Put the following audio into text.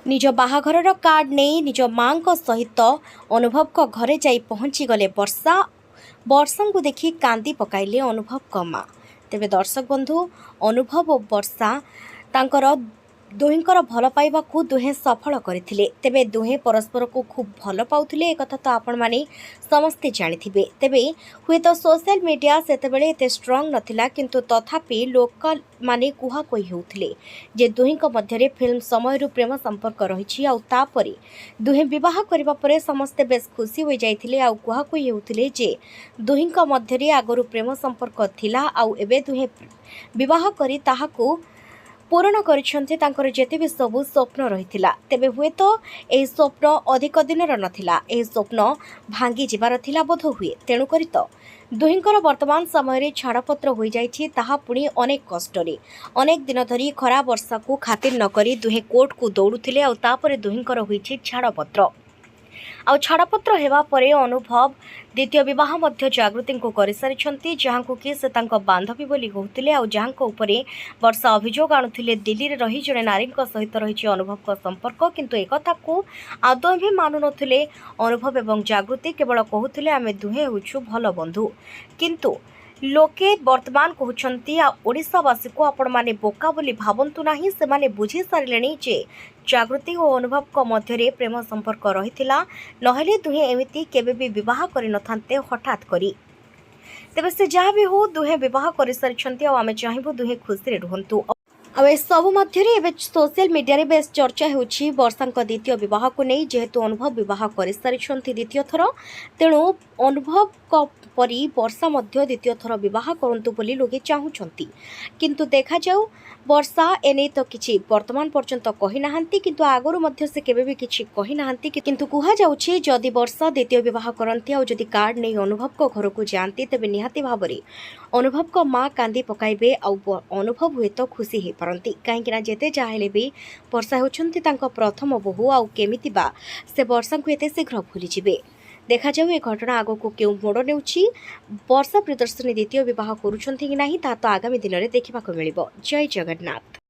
निज बाहाघरर कार्ड नहीं निज माँ सहित अनुभव को घरे जाई पहुंची गले वर्षा। वर्षा को देखि कांदी पकाइले अनुभव को माँ। तेबे दर्शक बंधु अनुभव और वर्षा तांकर दुहेंकर भल पाइबा को दुहे सफल करथिले। तेबे दुहे परस्पर को खूब भल पाउथिले एक कथा तो आपण माने समस्ते जानिथिबे। तेबे हुए तो सोशल मीडिया सेतेबेले एते स्ट्रांग नथिला किंतु तथापि लोकल माने कुहा कोई होउथिले जे दुहेंक मध्यरे फिल्म समय प्रेम संपर्क रहिछि आ तापरे दुहे विवाह करबा परे समस्ते बेस खुशी होई जाइथिले आ कुहा कोई होउथिले जे दुहेंक मध्यरे आगरु प्रेम संपर्क थिला आ एबे दुहे विवाह करी ताहाकू पूरण करिसेंते तांकर जेते भी सबु स्वप्न रहिथिला। तेबे हुए तो एही स्वप्न अधिक दिनर नथिला, एही स्वप्न भांगी जिबार थिला बोध हुए। तेणु करी तो दुहिंकर वर्तमान समय रे छाड़पत्र होई जाइछि ताहा पुणी अनेक कष्टरे अनेक दिन धरी खरा वर्षा को खातिर न करी दुहे कोर्ट को दौड़ुथिले आ तापरे दुहिंकर होइछि छाड़पत्र। आ छाड़पत्र हेबा परे अनुभव द्वितीय विवाह मध्य जागृति को कर सारी जहां कि से तांको बांधवी बोली कहते आ जहां उपरे वर्षा अभियोग आणुथिले दिल्ली रे रही जड़े नारी सहित रही अनुभव का संपर्क किंतु एक कथा को आदौ भी मानु नथिले अनुभव एवं जागृति केवल कहते आमे दुहे होछु भल बंधु किंतु लोके वर्तमान कहते ओडिशावासी को आपण माने बोका बोली भावंतु नाही से माने बुझी सारिलेनी जे जागृति और अनुभव को मध्यरे प्रेम संपर्क रहिथिला नहेले दुहे एमिति केबे भी विवाह करि नथान्ते हठात करी। तेबे से जहाँ भी हो दुहे विवाह करि सारिछन्ती आ आमे चाहिबो दुहे खुशी रे रहंतु। अब ए सब मध्यरे एबे सोशल मीडिया रे बेस चर्चा होछि वर्षांक द्वितीय विवाह को नहीं जेहेतु अनुभव विवाह कर सारिछन्ती द्वितीय थर तेणु अनुभव को परी वर्षा मध्य द्वितीय थर विवाह करंतु बोली लोके चाहुछन्ती किंतु देखा जाऊ वर्षा एने तो किछि वर्तमान पर्यंत कहि नाहंती किंतु आगरु मध्य से केबे भी किछि कहि नाहंती किंतु कुहा जाउछि जदि वर्षा द्वितीय विवाह करंती आ जदि कार्ड नहीं अनुभव को घर को जानती तेबे निहाती भाबरे अनुभव को माँ कांदी पकाइबे आ अनुभव हुए तो खुशी हे परंती कहीं जेते चाहेले भी वर्षा होछन्ती तांको प्रथम बहु आ केमिति बा से वर्षा को एते शीघ्र भूली जिवे। देखा जाऊ ए घटना आगो को केउ मोड़ नेउछि वर्षा प्रियदर्शनी द्वितीय विवाह करूछन्ती कि नाही ता तो आगामी दिन में देखा मिलिबो। जय जगन्नाथ।